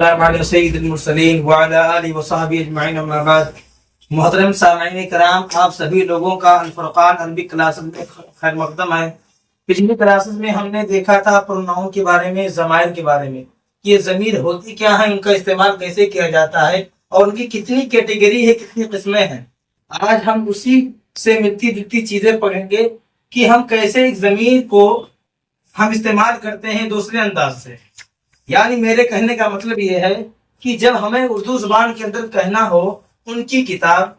मोहतरम सामईन कराम, आप सभी लोगों का अल फुरकान अरबिक क्लासेस में खैर मकदम है। पिछली क्लासेस में हमने देखा था प्रोनाउन के बारे में, ज़माइर के बारे में कि ये ज़मीर होती क्या है, उनका इस्तेमाल कैसे किया जाता है और उनकी कितनी कैटेगरी है, कितनी किस्में हैं। आज हम उसी से मिलती जुलती चीजें पढ़ेंगे कि हम कैसे एक ज़मीर को हम इस्तेमाल करते हैं दूसरे अंदाज से। यानी मेरे कहने का मतलब ये है कि जब हमें उर्दू जुबान के अंदर कहना हो उनकी किताब,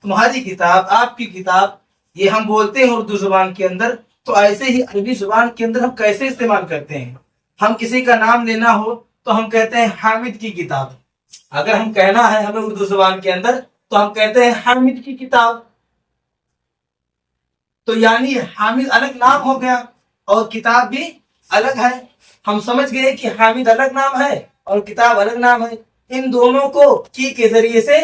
तुम्हारी किताब, आपकी किताब, ये हम बोलते हैं उर्दू जुबान के अंदर, तो ऐसे ही अरबी जुबान के अंदर हम कैसे इस्तेमाल करते हैं। हम किसी का नाम लेना हो तो हम कहते हैं हामिद की किताब। अगर हम कहना है हमें उर्दू जुबान के अंदर तो हम कहते हैं हामिद की किताब। तो यानी हामिद अलग नाम हो गया और किताब भी अलग है। हम समझ गए कि हामिद अलग नाम है और किताब अलग नाम है। इन दोनों को की के जरिए से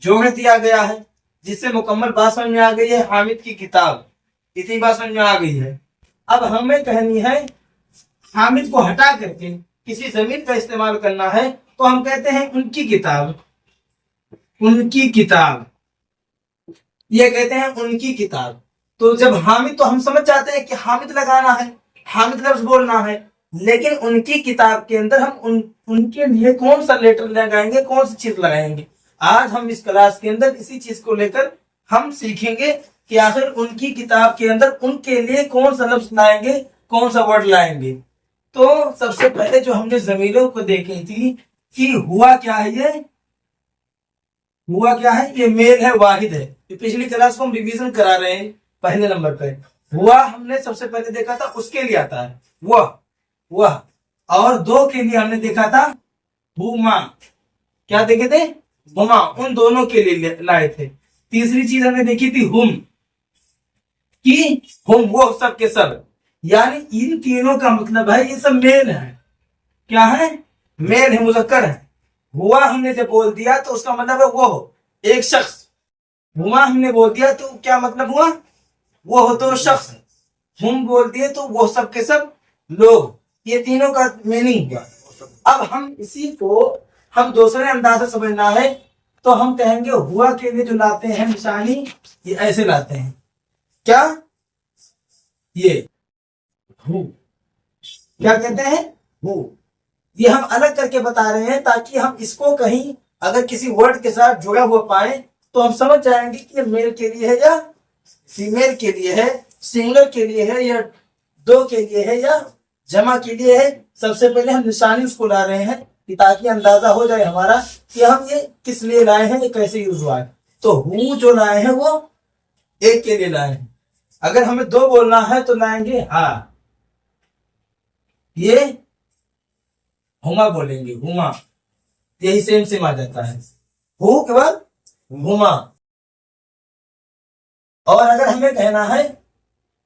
जोड़ दिया गया है, जिससे मुकम्मल बात समझ में आ गई है। हामिद की किताब, इतनी बात समझ में आ गई है। अब हमें कहनी है हामिद को हटा करके किसी जमीन का इस्तेमाल करना है तो हम कहते हैं उनकी किताब। उनकी किताब, ये कहते हैं उनकी किताब। तो जब हामिद, तो हम समझ जाते हैं कि हामिद लगाना है, हामिद लफ्ज बोलना है। लेकिन उनकी किताब के अंदर हम उनके लिए कौन सा लेटर लगाएंगे, कौन सी चीज लगाएंगे। आज हम इस क्लास के अंदर इसी चीज को लेकर हम सीखेंगे कि आखिर उनकी किताब के अंदर उनके लिए कौन सा लफ्ज लाएंगे, कौन सा वर्ड लाएंगे। तो सबसे पहले जो हमने जमीरों को देखी थी कि हुआ क्या है, ये हुआ क्या है, ये मेल है, वाहिद है। पिछली क्लास को हम रिवीजन करा रहे हैं। पहले नंबर पे हुआ हमने सबसे पहले देखा था, उसके लिए आता है वह। और दो के लिए हमने देखा था हुमा। क्या देखे थे? हुमा, उन दोनों के लिए लाए थे। तीसरी चीज हमने देखी थी हुम, कि हुम वो सब के सब। यानी इन तीनों का मतलब है ये सब मेल है। क्या है? मेल है, मुज़क्कर है। हुआ हमने जब बोल दिया तो उसका मतलब है वो एक शख्स। हुमा हमने बोल दिया तो क्या मतलब हुआ? वो हो तो शख्स। हम बोल दिए तो वो सब के सब लोग। ये तीनों का मीनिंग हुआ। अब हम इसी को हम दूसरे अंदाज से समझना है तो हम कहेंगे हुआ के लिए जो लाते हैं निशानी, ये ऐसे लाते हैं। क्या? ये हु, क्या कहते हैं? हु। ये हम अलग करके बता रहे हैं ताकि हम इसको कहीं अगर किसी वर्ड के साथ जुड़ा हुआ पाए तो हम समझ जाएंगे कि ये मेल के लिए है या फीमेल के लिए है, सिंगलर के लिए है या दो के लिए है या जमा के लिए है। सबसे पहले हम निशानी उसको ला रहे हैं कि ताकि अंदाजा हो जाए हमारा कि हम ये किस लिए लाए हैं, ये कैसे यूज हुआ है। तो हूँ जो लाए हैं वो एक के लिए लाए हैं। अगर हमें दो बोलना है तो लाएंगे हा, ये हुमा बोलेंगे, हुमा। यही सेम सेम आ जाता है, हु के बाद हुमा। और अगर हमें कहना है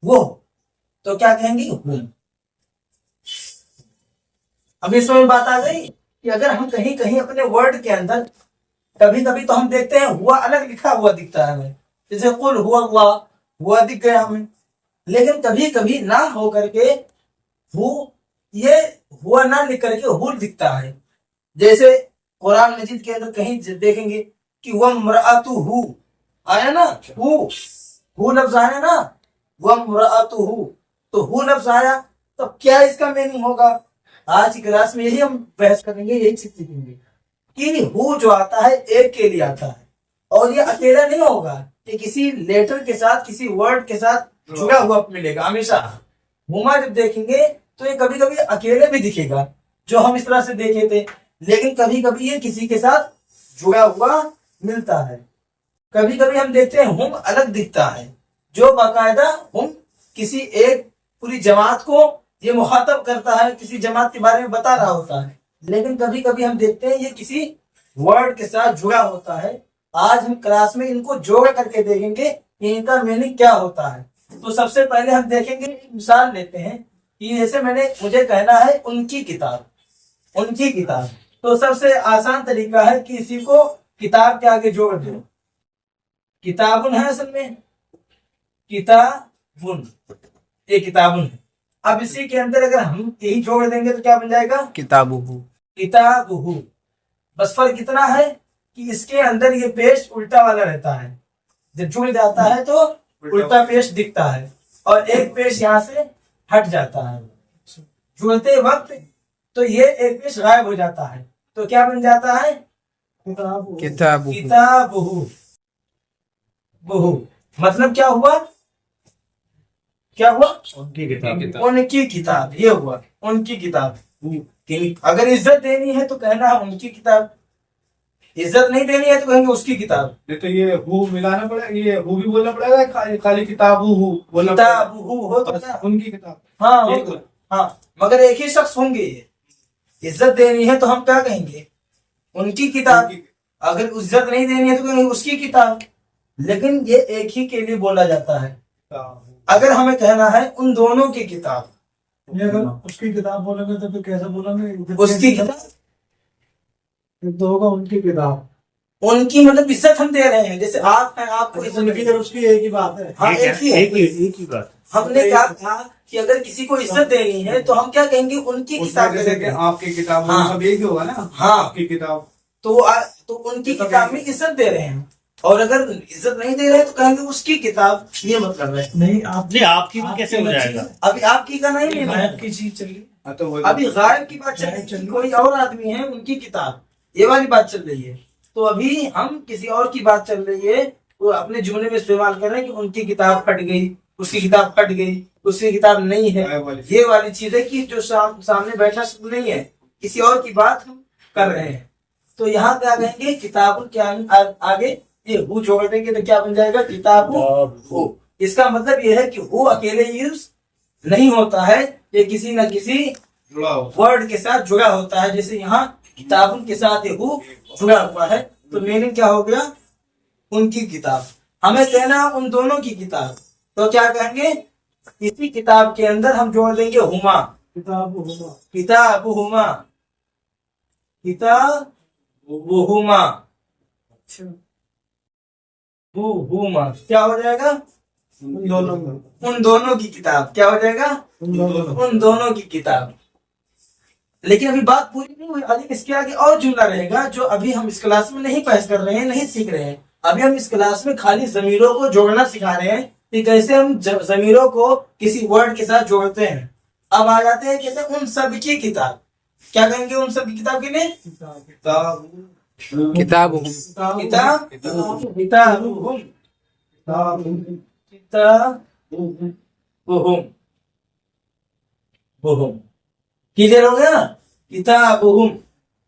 वो तो क्या कहेंगे? हुम। अब इसमें बात आ गई कि अगर हम कहीं कहीं अपने वर्ड के अंदर कभी कभी तो हम देखते हैं हुआ अलग लिखा हुआ दिखता है हमें, जैसे कुल हुआ अल्लाह, हुआ दिख गया हमें। लेकिन कभी कभी ना हो करके हु, ये हुआ ना लिख करके हु दिखता है। जैसे कुरान मजीद के अंदर कहीं देखेंगे कि वह मरअतु हु आया ना, हु लफ्ज आया ना, वह मरअतु हु, तो हु लफ्ज आया। तो क्या इसका मीनिंग होगा? आज की क्लास में यही हम बहस करेंगे, यही चीज सीखेंगे कि हु जो आता है एक के लिए आता है और ये अकेला नहीं होगा, ये किसी लेटर के साथ, किसी वर्ड के साथ जुड़ा हुआ मिलेगा हमेशा। हुमा जब देखेंगे तो ये कभी कभी अकेले भी दिखेगा जो हम इस तरह से देखे थे, लेकिन कभी कभी ये किसी के साथ जुड़ा हुआ मिलता है। कभी कभी हम देखते हैं हुम अलग दिखता है, जो बाकायदा हुम किसी एक पूरी जमात को ये मुखातब करता है, किसी जमात के बारे में बता रहा होता है। लेकिन कभी कभी हम देखते हैं ये किसी वर्ड के साथ जुड़ा होता है। आज हम क्लास में इनको जोड़ करके देखेंगे कि इनका मीनिंग क्या होता है। तो सबसे पहले हम देखेंगे, एक मिसाल लेते हैं कि जैसे मुझे कहना है उनकी किताब, उनकी किताब। तो सबसे आसान तरीका है कि इसी को किताब के आगे जोड़ दो। किताबुन है असल में, किताबुन, ये किताबुन है। अब इसी के अंदर अगर हम यही जोड़ देंगे तो क्या बन जाएगा? किताबुहु। किताबुहु। बस फर्क कितना है कि इसके अंदर ये पेश उल्टा वाला रहता है, जब जुड़ जाता है तो उल्टा पेश दिखता है, और एक पेश यहाँ से हट जाता है जुड़ते वक्त, तो ये एक पेश गायब हो जाता है, तो क्या बन जाता है? किताबुहु। बुहु मतलब क्या हुआ? क्या हुआ? उनकी किताब। ये हुआ उनकी किताब। अगर इज्जत देनी है तो कहना है उनकी किताब, इज्जत नहीं देनी है तो कहेंगे उसकी किताब। नहीं तो ये हु मिलाना पड़ेगा, ये हु भी बोलना पड़ेगा, खाली किताब हु बोलना पड़ेगा। किताब हु हो तो क्या? उनकी किताब। हाँ हो, हाँ मगर एक ही शख्स होंगे। ये इज्जत देनी है तो हम क्या कहेंगे? उनकी किताब। अगर इज्जत नहीं देनी है तो कहेंगे उसकी किताब। लेकिन ये एक ही के लिए बोला जाता है। अगर हमें कहना है उन दोनों की किताब, अगर उसकी किताब बोलेंगे तो फिर कैसे बोलेंगे? उसकी किताब तो होगा उनकी किताब। उनकी मतलब इज्जत हम दे रहे हैं, जैसे आप हैं, आपको इज्जत उनकी और उसकी एक ही बात है। हाँ एक ही है। एक ही बात। हमने क्या कहा कि अगर किसी को इज्जत देनी है तो हम क्या कहेंगे? उनकी किताब कहेंगे। आपकी किताब हाँ। सब एक ही होगा ना। हाँ आपकी किताब तो उनकी किताब में इज्जत दे रहे हैं, और अगर इज्जत नहीं दे रहे तो कहेंगे उसकी किताब। ये मतलब है। नहीं आपकी भी कैसे हो जाएगा? अभी आपकी का नहीं लेना है, की चीज चल रही। अभी गायब की बात चल रही है, कोई और आदमी है उनकी किताब, ये वाली बात चल रही है। तो अभी हम किसी और की बात चल रही है, वो अपने जुमले में इस्तेमाल कर रहे हैं कि उनकी किताब फट गई, उसकी किताब फट गई, उसकी किताब नहीं है। ये वाली चीज है कि जो सामने बैठा नहीं है, किसी और की बात हम कर रहे हैं। तो यहाँ क्या कहेंगे? किताब के आगे ये हु जोड़ देंगे तो क्या बन जाएगा? किताब हु। इसका मतलब ये है कि हु अकेले यूज नहीं होता है, ये किसी न किसी वर्ड के साथ जुड़ा होता है। जैसे यहाँ किताबुन के साथ ये हु जुड़ा हुआ है, तो मीनिंग क्या हो गया? उनकी किताब। हमें कहना उन दोनों की किताब, तो क्या कहेंगे? इसी किताब के अंदर हम जोड़ देंगे हुमा। किताबुहुमा। किताबुहुमा। किताबुहुमा। हुमा क्या हो जाएगा? उन दोनों की किताब। क्या हो जाएगा? उन दोनों की किताब। लेकिन अभी बात पूरी नहीं हुई, अभी इसके आगे और जुमला रहेगा जो अभी हम इस क्लास में नहीं बहस कर रहे हैं, नहीं सीख रहे हैं। अभी हम इस क्लास में खाली जमीरों को जोड़ना सिखा रहे हैं कि कैसे हम जमीरों को किसी वर्ड के साथ जोड़ते हैं। अब आ जाते हैं कहते हैं उन सब की किताब। क्या कहेंगे उन सब की किताब के लिए? किताब क्लियर हो गया ना? किताबुहुम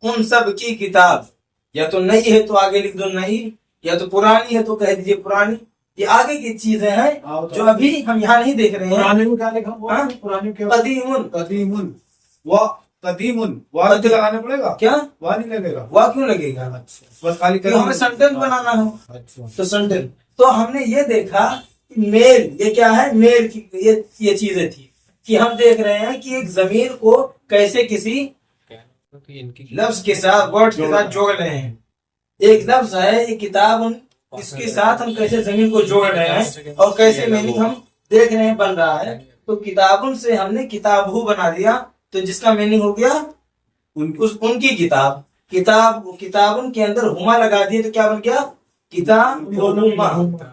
उन सब की किताब। या तो नई है तो आगे लिख दो नई, या तो पुरानी है तो कह दीजिए पुरानी। ये आगे की चीजें हैं जो अभी हम यहाँ नहीं देख रहे हैं। पुराने में क्या लिखा? पुराने क्या? कदीमुन। कदीमुन व कदीमुन वाह लगाना पड़ेगा क्या? वाह नहीं लगेगा। वाह क्यों लगेगा? बस खाली तो हमें सेंटेंस बनाना हो। अच्छा तो सेंटेंस तो हमने ये देखा कि मेल, ये क्या है? मेल की ये चीजें थी कि हम देख रहे हैं कि एक जमीर को कैसे किसी लफ्ज के साथ, वर्ड के साथ जोड़ रहे हैं। एक लफ्ज है ये किताब, इसके साथ हम कैसे जमीन को जोड़ रहे हैं और कैसे मीनिंग हम देख रहे हैं बन रहा है। तो किताबुन से हमने किताबहु बना दिया, तो जिसका मीनिंग हो गया उनकी किताब। किताबुन के अंदर हुमा लगा दिए तो क्या बन गया? किताबुहुमा,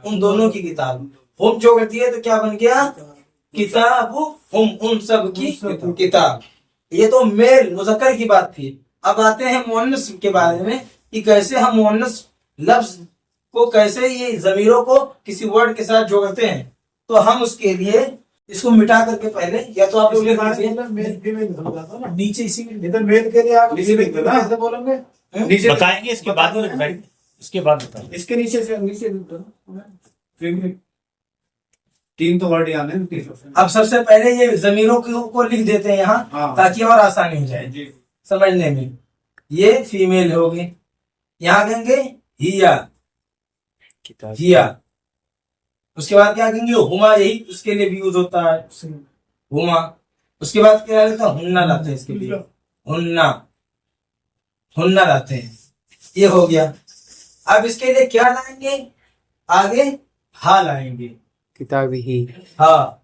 उन दोनों की किताब। हुम जोड़ दिए तो क्या बन गया? किताबुहुम, उन सब की किताब। ये तो मेल मुज़क्कर की बात थी। अब आते हैं मुअन्नस के बारे में कि कैसे हम मुअन्नस लफ्ज को, कैसे ये जमीरों को किसी वर्ड के साथ जोड़ते हैं। तो हम उसके लिए इसको मिटा करके पहले, या तो आप लोग नीचे इसी इधर मेल के लिए आप कैसे बोलेंगे? नीचे बताएंगे इसके बाद में बताएंगे, इसके बाद बताएंगे। इसके नीचे से नीचे 3 तो वर्ड आने। अब सबसे पहले ये जमीरों को लिख देते हैं यहाँ, ताकि और आसानी हो जाए समझने में। ये फीमेल हो गई, यहाँ कहेंगे हिया, हिया। उसके बाद क्या कहेंगे? हुमा, यही उसके लिए भी यूज होता है, हुमा। उसके बाद क्या रहता है? हुन्ना लाते हैं इसके लिए, हुन्ना, हुन्ना लाते हैं। ये हो गया। अब इसके लिए क्या लाएंगे? आगे हा लाएंगे। किताबी ही। हाँ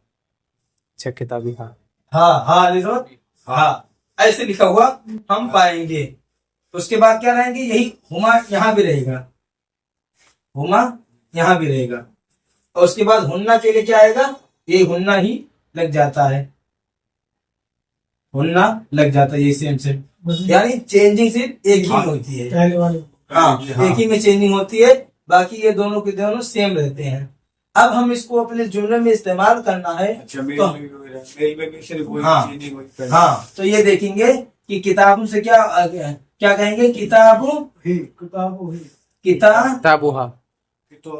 अच्छा, किताबी हाँ। हाँ हाँ लिखो हाँ। ऐसे लिखा हुआ हम पाएंगे। उसके बाद क्या रहेंगे, यही हुमा यहाँ भी रहेगा, हुमा यहाँ भी रहेगा, और उसके बाद हुन्ना के लिए क्या आएगा, ये हुन्ना ही लग जाता है, हुन्ना लग जाता है, ये सेम सेम, यानी चेंजिंग सिर्फ एक ही होती है। पहले वाले हाँ, एक ही में चेंजिंग होती है, बाकी ये दोनों के दोनों सेम रहते हैं। अब हम इसको अपने जुमले में इस्तेमाल करना है। अच्छा तो मेल में सिर्फ वही हाँ। चीजें वही करनी। हाँ, तो ये देखेंगे कि किताबों से क्या क्या कहेंगे, किताबों, ही किताब ही किताबुहा तो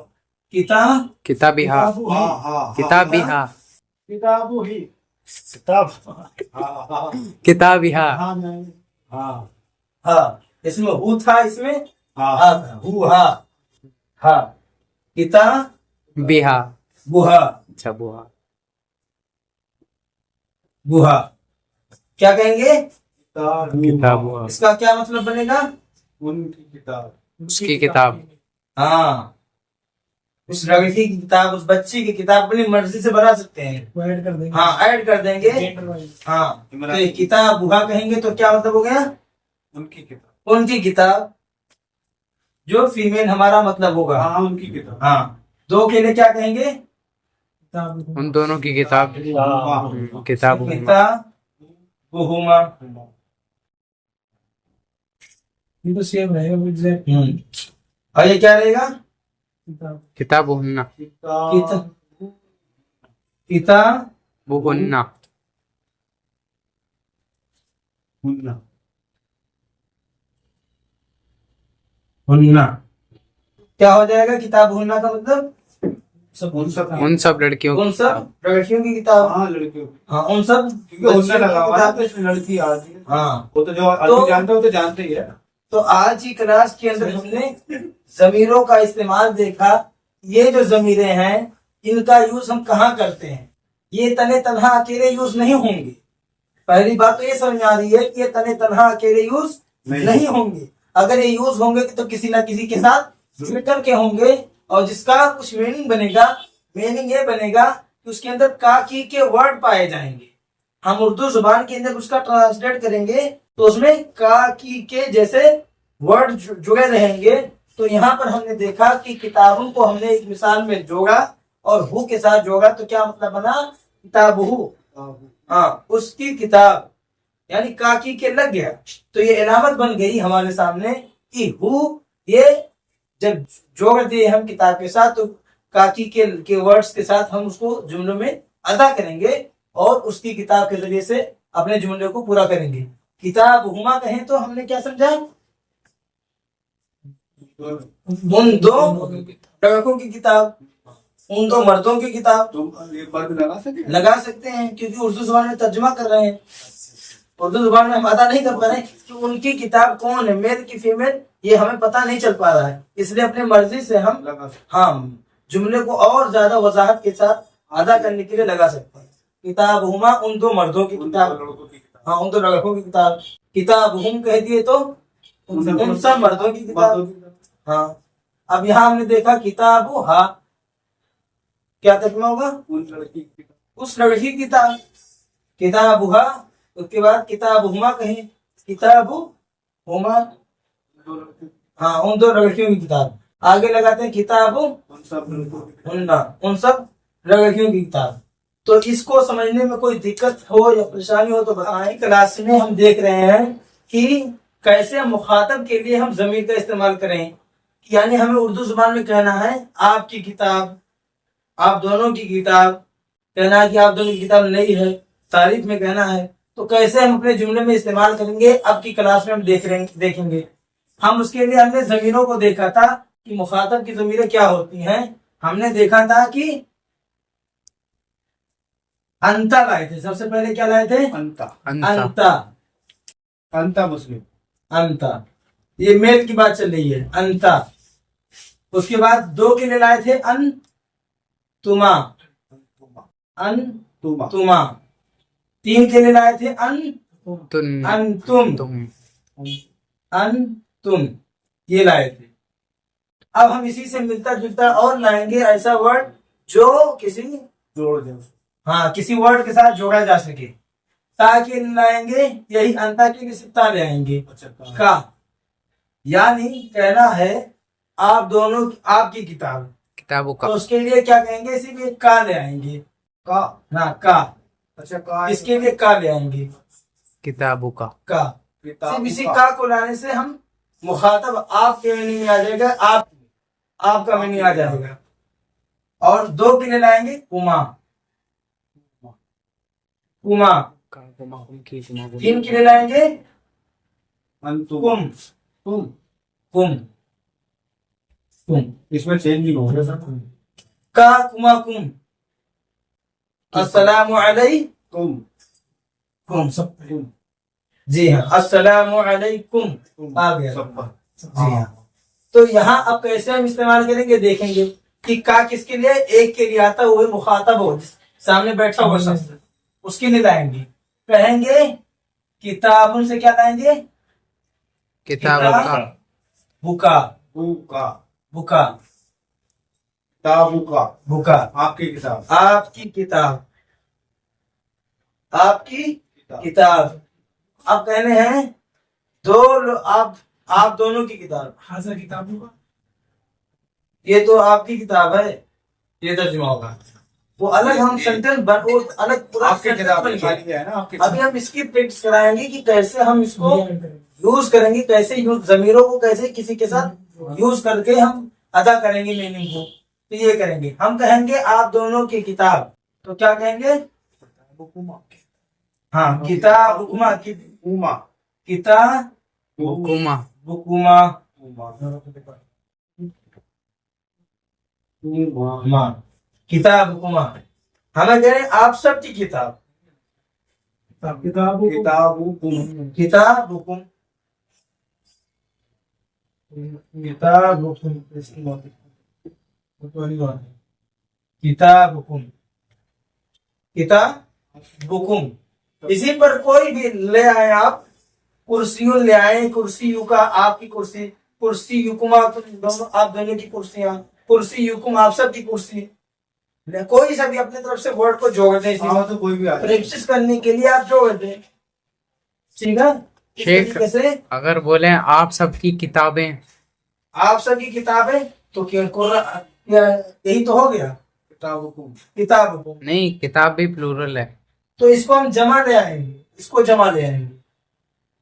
किताब, किताबिहा हाँ हाँ किताबिहा किताब ही किताब हाँ हाँ किताबिहा हाँ नहीं हाँ हाँ, इसमें हु था, इसमें हाँ हा था, हु हा, हा, किताब बिहा बुहा, अच्छा बुहा बुहा, क्या कहेंगे, किताबुहा इसका क्या मतलब बनेगा, उनकी किताब उसकी किताब हाँ, उस लड़की की किताब, उस बच्ची की किताब अपनी मर्जी से बना सकते हैं। वो ऐड कर देंगे। हाँ, ऐड कर देंगे। जेंडर वाइज हाँ, तो ये किताब बुहा कहेंगे तो क्या मतलब हो गया, उनकी किताब उनकी किताब, जो फीमेल हमारा मतलब होगा। हाँ उनकी किताब हाँ, दो के लिए क्या कहेंगे, किताब उन दोनों की किताब किताब किताब बुहुमा। ये तो सेम रहेगा एग्जैक्ट और ये क्या रहेगा, किताब किताब हुन्ना किताब, किताब बुहुन्ना हुन्ना हुन्ना, क्या हो जाएगा, किताब हुन्ना का मतलब उन सब लड़कियों उन की सब लड़कियों की किताब। हाँ लड़कियों की हाँ, उन सब क्योंकि हुन्ना बच्चियों की लगा हुआ है किताब। तो इसमें लड़की आती है। हाँ, वो तो जो आदमी जानता है वो तो जानते ही है। तो आज की क्लास के अंदर हमने जमीरों का इस्तेमाल देखा। ये जो जमीरें हैं इनका यूज हम कहाँ करते हैं, ये तने तनहा अकेले यूज नहीं होंगे। पहली बात तो ये समझ में आ रही है कि ये तने तनहा अकेले यूज नहीं होंगे। अगर ये यूज होंगे तो किसी ना किसी के साथ जुड़ करके होंगे, और जिसका कुछ मीनिंग बनेगा, मीनिंग ये बनेगा कि उसके अंदर काकी के वर्ड पाए जाएंगे। हम उर्दू जुबान के अंदर उसका ट्रांसलेट करेंगे तो उसमें काकी के जैसे वर्ड जुड़े रहेंगे। तो यहाँ पर हमने देखा कि किताबों को हमने एक मिसाल में जोड़ा और हु के साथ जोड़ा, तो क्या मतलब बना, किताबहू, हाँ उसकी किताब, यानी काकी के लग गया। तो ये इलामत बन गई हमारे सामने कि हु, ये जब जोड़ दिए हम किताब के साथ तो काकी के वर्ड्स के साथ हम उसको जुमलों में अदा करेंगे और उसकी किताब के जरिए से अपने जुमले को पूरा करेंगे। किताब हुमा कहें तो हमने क्या समझा, उन दो लड़कों की किताब, उन दो मर्दों की किताब तुम ये वर्ड लगा सकते हैं क्योंकि उर्दू जुबान में तर्जुमा कर रहे हैं। उर्दू जुबान में हम अदा नहीं कर पा रहे कि उनकी किताब कौन है, मेल की फीमेल, ये हमें पता नहीं चल पा रहा है। इसलिए अपनी मर्जी से हम लगा सकते हम जुमले को और ज्यादा वजाहत के साथ अदा करने के लिए लगा सकते हैं। किताब हुमा, उन दो मर्दों की हैं। उन किताब, लड़कों की किताब हाँ उन दो लड़कों की किताब। किताब हुम कह दिए तो उन सब मर्दों की किताब। हाँ, अब यहाँ हमने देखा किताब हा, क्या तर्जुमा होगा, उन लड़की की किताब उस लड़की की किताब, किताब हा। उसके बाद किताब हुमा कहें, किताब हुमा, दो लड़के हाँ उन दो लड़कियों की किताब। आगे लगाते हैं किताब उन सब लड़कों की किताब हुन्ना, उन सब लड़कियों की किताब। तो इसको समझने में कोई दिक्कत हो या परेशानी हो तो बताएं। क्लास में हम देख रहे हैं कि कैसे मुखातब के लिए हम जमीर का इस्तेमाल करें। यानी हमें उर्दू जुबान में कहना है आपकी किताब, आप दोनों की किताब, कहना है कि आप दोनों की किताब नई है, तारीफ में कहना है। तो कैसे हम अपने जुमले में इस्तेमाल करेंगे, अब की क्लास में हम देखेंगे। हम उसके लिए हमने जमीरों को देखा था कि मुखातब की जमीरें क्या होती हैं। हमने देखा था कि अंता लाए थे, सबसे पहले क्या लाए थे, अंता अंता, अंता मुस्लिम अंता, ये मेल की बात चल रही है, अंता। उसके बाद दो के लिए लाए थे अन तुमा, अन तुमा तुमा। तीन के लिए लाए थे अन तुम अन तुम, तुम अन तुम, ये लाए थे। अब हम इसी से मिलता जुलता और लाएंगे ऐसा वर्ड जो किसी, जोड़ दे हाँ किसी वर्ड के साथ जोड़ा जा सके। ताकि लाएंगे, यही अंता के लिए सित्ता ले आएंगे। अच्छा का यानी कहना है आप दोनों आपकी किताब, किताबों का तो उसके लिए क्या कहेंगे, इसी लिए का ले आएंगे। का ना का, अच्छा का इसके लिए का ले आएंगे। किताबों का का सिर्फ इसी का को लाने से हम मुखातब आपके मीनिंग में आ जाएगा, आपका मीनिंग आ जाएगा। और दो के लिए लाएंगे कुमा, कुमा। तीन के लिए लाएंगे अंतुम कुम, तुम कुम, कुम। इसमें चेंजिंग हो गया सर। का कुमा कुम, अस्सलामु अलैकुम, तुम सब तुम जी हाँ, अस्सलामु अलैकुम तुम आ गया। सब जी हाँ। तो यहाँ अब कैसे हम इस्तेमाल करेंगे देखेंगे कि का किसके लिए, एक के लिए आता है, वो मुखातब हो, सामने बैठा हुआ शख्स, उसके लिए लाएंगे। कहेंगे किताबुन से क्या लाएंगे, किताबों का बुका, बुका बुका, किताबुका बुका, आपकी किताब आपकी किताब, आपकी किताब। अब कहने हैं आप दोनों की किताब, हाजा किताबों का ये तो आपकी किताब है, ये तर्जुमा होगा। वो अलग हम सेंटेंस वो अलग पूरा आपकी sentence किताब बन गया। खाली है ना आपकी अभी हम इसकी प्रैक्टिस कराएंगे कि कैसे हम इसको यूज करेंगे, कैसे यूज जमीरों को कैसे किसी के साथ यूज करके हम अदा करेंगे मीनिंग को। तो ये करेंगे, हम कहेंगे आप दोनों की किताब, तो क्या कहेंगे, हाँ किताब हुकुमा, उमा किताब हुकुमा हुकुमा माँ, किताब हुकुमा। हमें कह रहे हैं आप सबकी किताब, किताबों किताब हुकुम, किताब हुकुम, किताब हुकुम, किताब हुकुम। इसी पर कोई भी ले आए आप, कुर्सियों ले आए, कुर्सी यू का आपकी कुर्सी, कुर्सी युकुमा दोनों आप दोनों की कुर्सियां, कुर्सी युकुम आप सब की कुर्सी। कोई सा भी अपने तरफ से वर्ड को जोड़ दें, तो कोई भी आ जाए। प्रैक्टिस करने के लिए आप जोड़ दें, ठीक है। इस शेख तरीके से अगर बोले आप सबकी किताबें, आप सबकी किताबें, तो यही तो हो गया, किताबुकुम किताब हुकुम। नहीं किताब भी प्लूरल है। तो इसको हम जमा ले आएंगे, इसको जमा ले आएंगे।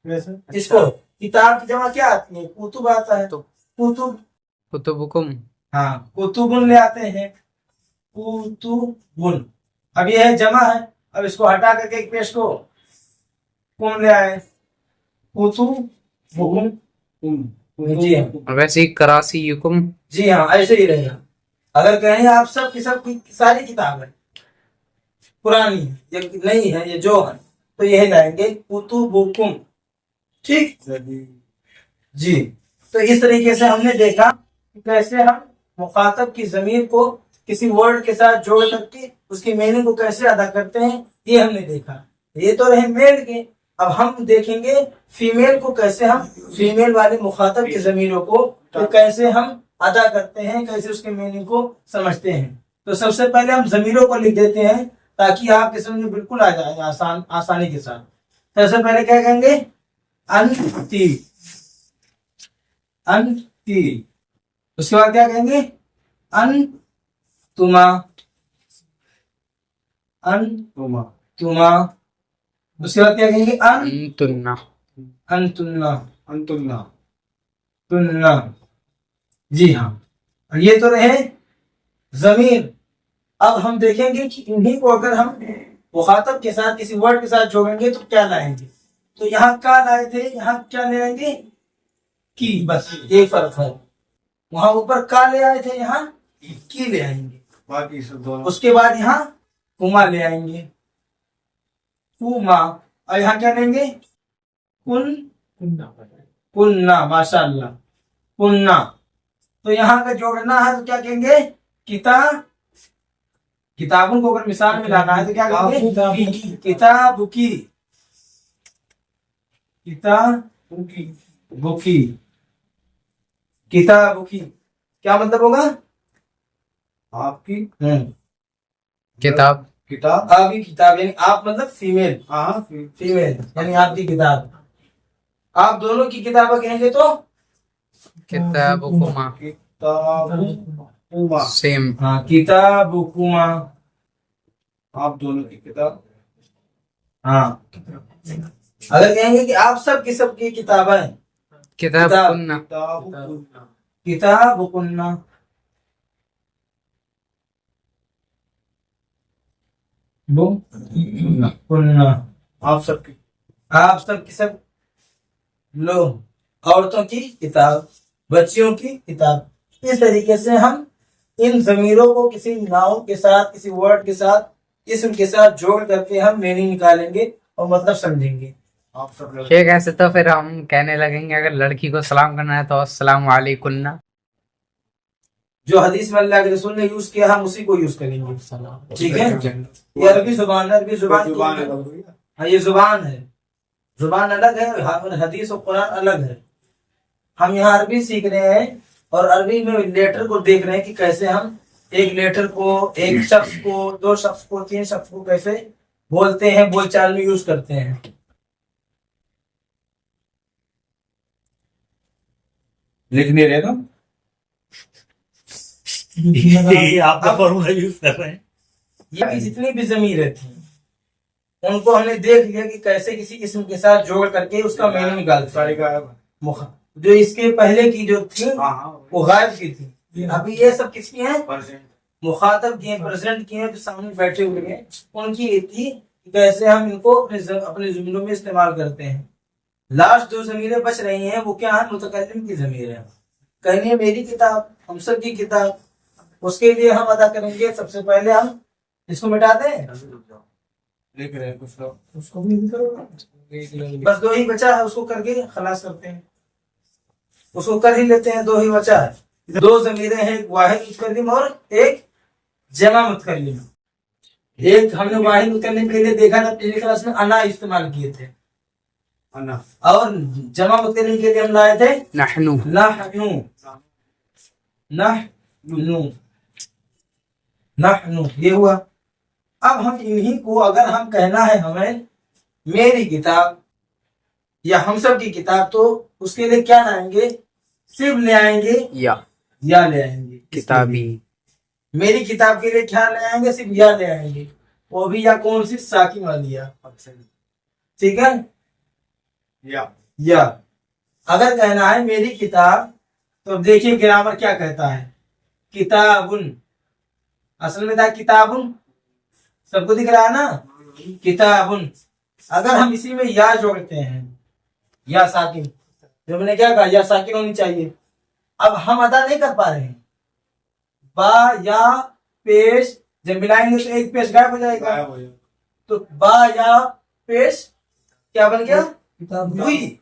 वैसे इसको किताब की जमा क्या आती है, कुतुब आता है, तो कुतुब, कुतुबुकुम हाँ कुतुबुन ले आते हैं, कुतुबुन। अब ये है जमा है, अब इसको हटा करके एक पेश को कुम ले आए, कुतुबुकुम। जी हाँ, और वैसे ही करासी युकुम। जी हाँ, ऐसे ही रहेगा। अगर कहें आप सब की सारी किताब है, पुरानी है, ये नहीं है, ये जो है, तो यही लाएंगे कुतुबुकुम, ठीक जी। तो इस तरीके से हमने देखा कि कैसे हम मुखातब की जमीर को किसी वर्ड के साथ जोड़ करके उसकी मीनिंग को कैसे अदा करते हैं, ये हमने देखा। ये तो रहे मेल के, अब हम देखेंगे फीमेल को कैसे हम, फीमेल वाले मुखातब की जमीरों को तो कैसे हम अदा करते हैं, कैसे उसके मीनिंग को समझते हैं। तो सबसे पहले हम जमीरों को लिख देते हैं ताकि आपके समझ में बिल्कुल आ जाए आसानी के साथ। सबसे पहले क्या कहेंगे, अंती, अंती। उसके बाद क्या कहेंगे, तुमा, तुमा। उसके बाद क्या कहेंगे, अंतुन्ना, अंतुन्ना, अंतुन्ना तुन्ना। जी हाँ, और ये तो रहे जमीर। अब हम देखेंगे कि इन्हीं को अगर हम मुखातब के साथ किसी वर्ड के साथ जोड़ेंगे तो क्या लाएंगे। तो यहाँ का लाए थे, यहाँ क्या ले आएंगे, की, बस ये फर्क है। वहां ऊपर का ले आए थे, यहाँ की ले आएंगे। बाकी सब दोनों। उसके बाद यहाँ कुमा ले आएंगे, कुमा। और यहाँ क्या लेंगे, कुन्ना, माशाअल्लाह, कुन्ना। तो यहाँ का जोड़ना है तो क्या कहेंगे, किताबों को अगर मिसाल में लाना है तो क्या कहेंगे, किताबुकी, किताबुकी, किताबुकी। क्या मतलब होगा, आपकी किताब किताब। आपकी किताब यानी आप मतलब फीमेल, हाँ फीमेल यानी आपकी किताब। आप दोनों की किताबें कहेंगे तो किताबुकुमा किताबुकुमा। सेम। हाँ किताबुकुमा। आप दोनों की किताब। हाँ अगर कहेंगे कि आप सबकी किताबें, किताबुकुन्ना किताबुकुन्ना। किताबुकुन्ना। वो कुन्ना आप सब लोग, औरतों की किताब, बच्चियों की किताब। इस तरीके से हम इन जमीरों को किसी नाउन के साथ, किसी वर्ड के साथ, इसम के साथ जोड़ करके हम मीनिंग निकालेंगे और मतलब समझेंगे। आप सब लोग। शेख ऐसे तो फिर हम कहने लगेंगे अगर लड़की को सलाम करना है तो अस्सलाम वालेकुन्ना। जो हदीस में अल्लाह के रसूल ने यूज किया हम उसी को यूज करेंगे। ठीक है, ये अरबी जुबान है, अरबी जुबान जुबान की- है भैया। हाँ ये जुबान है, जुबान अलग है और हदीस और कुरान अलग है। हम यहाँ अरबी सीख रहे हैं और अरबी में लेटर को देख रहे हैं कि कैसे हम एक लेटर को, एक शख्स को, दो शख्स को, तीन शख्स को कैसे बोलते हैं, बोलचाल में यूज करते हैं। लिख नहीं रहे ना। आपका फॉर्मूला यूज कर रहे हैं। ये भी जितनी भी जमीरें थी उनको हमने देख लिया कि कैसे किसी किस्म के साथ जोड़ करके उसका मीनिंग निकालते सारी हैं। गायब। जो इसके पहले की जो थी हाँ वो गायब की थी। अभी ये सब किसकी हैं? परसेंट। मुखातब की हैं, प्रेसिडेंट की हैं, जो सामने बैठे हुए हैं उनकी ये थी कि कैसे हम इनको अपने जुमलों में इस्तेमाल करते हैं। लास्ट दो जमीरें बच रही हैं, वो क्या है? मुतकल्लिम की जमीर है। कहनी मेरी किताब, हम सब की किताब। उसके लिए हम अदा करेंगे, सबसे पहले हम इसको मिटा दें। लिख रहे हैं कुछ लोग। उसको भी बस दो ही बचा है, उसको करके खलास करते हैं, उसको कर ही लेते हैं। दो ही बचा है, दो जमीरें हैं, एक वाहिद मुतकल्लिम और एक जमा मुतकल्लिम। एक हमने वाहिद मुतकल्लिम के लिए देखा था पिछली क्लास में, अना इस्तेमाल किए थे, अन्ना। और जमा मुतकल्लिम के लिए हम लाए थे नहनु। नहनु। नहनु, नहनु ये हुआ। अब हम इन्हीं को अगर हम कहना है हमें मेरी किताब या हम सब की किताब, तो उसके लिए क्या लाएंगे? सिर्फ ले आएंगे या ले आएंगे किताबी। मेरी किताब के लिए क्या ले आएंगे? सिर्फ या ले आएंगे, वो भी या कौन सी? साकिन वाली या। ठीक है, या अगर कहना है मेरी किताब, तो अब देखिए ग्रामर क्या कहता है। किताबुन असल में था किताबुन, सबको दिख रहा है ना? किताबुन। अगर हम इसी में या जोड़ते हैं, या साकिन, जो मैंने क्या कहा, या साकिन होनी चाहिए। अब हम अदा नहीं कर पा रहे हैं, बा या पेश जब मिलाएंगे तो एक पेश गायब हो जाएगा। तो बा या पेश क्या बन गया? हुई।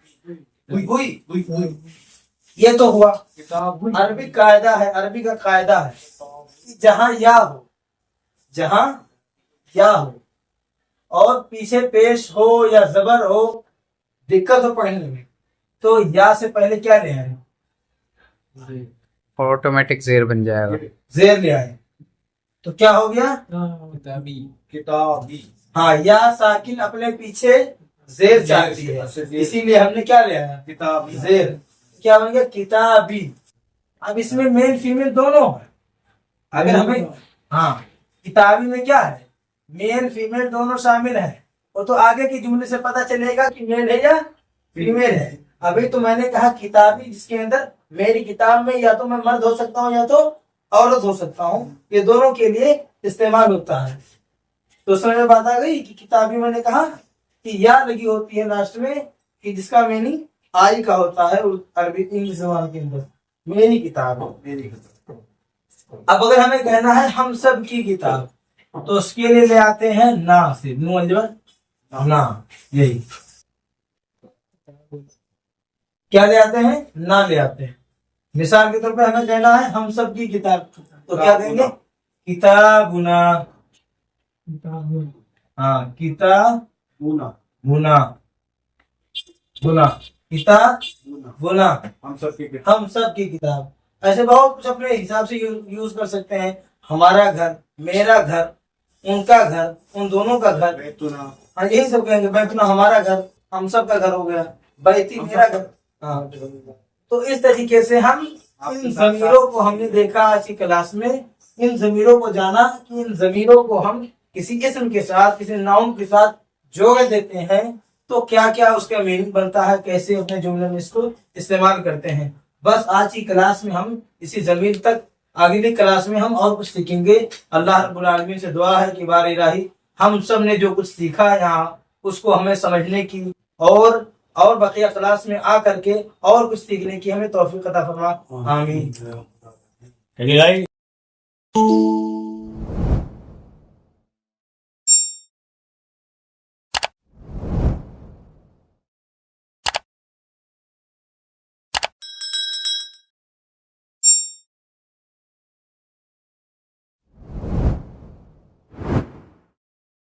ये तो हुआ। अरबी कायदा है, अरबी का कायदा है कि जहां या हो, जहां या हो और पीछे पेश हो या जबर हो, दिक्कत हो पढ़ने में, तो या से पहले क्या ले आए? ऑटोमेटिक जेर बन जाएगा। जेर ले आए, तो क्या हो गया? किताबी। हाँ, या साकिन अपने पीछे जेर चाहती है, इसीलिए हमने क्या ले आया? किताबी। जेर। क्या बन गया? किताबी। अब इसमें मेल फीमेल दोनों है। अगर हमें, हाँ, किताबी में क्या है? मेल फीमेल दोनों शामिल है। वो तो आगे के जुमले से पता चलेगा कि मेल है या फीमेल है। अभी तो मैंने कहा किताबी, जिसके अंदर मेरी किताब में या तो मैं मर्द हो सकता हूँ या तो औरत हो सकता हूँ, ये दोनों के लिए इस्तेमाल होता है। तो समझ में बात आ गई कि किताबी मैंने कहा कि या लगी होती है लास्ट में, कि जिसका मीनिंग आई का होता है अरबी इंग्लिश जबान के अंदर। मेरी किताब है, मेरी किताब। अब अगर हमें कहना है हम सब की किताब, तो उसके लिए ले आते हैं ना से, ना, यही क्या ले आते हैं? ना ले आते हैं। मिसाल के तौर पे हमें कहना है हम सब की किताब, तो क्या देंगे? किताबुना। हाँ, किताबुना, बुना, बुना, किताबुना, हम सब की किताब। हम सब की किताब। ऐसे बहुत कुछ अपने हिसाब से यूज कर सकते हैं। हमारा घर, मेरा घर, उनका घर, उन दोनों का घर, हाँ यही सब कहेंगे। बैतुना हमारा घर, हम सब का घर हो गया, बैती मेरा घर। हाँ, तो इस तरीके से हम इन जमीरों को हमने देखा आज की क्लास में, इन जमीरों को जाना कि इन जमीरों को हम किसी किस्म के साथ, किसी नाउन के साथ जोड़ देते हैं तो क्या क्या उसका मीनिंग बनता है, कैसे अपने जुमले में इसको इस्तेमाल करते हैं। बस आज की क्लास में हम इसी जमीर तक, अगली क्लास में हम और कुछ सीखेंगे। अल्लाह रब्बुल आलमीन से दुआ है कि बार इलाही हम सब ने जो कुछ सीखा है यहाँ उसको हमें समझने की और बकिया क्लास में आ करके और कुछ सीखने की हमें तौफीक अता फरमा। आमीन। चलिए भाई।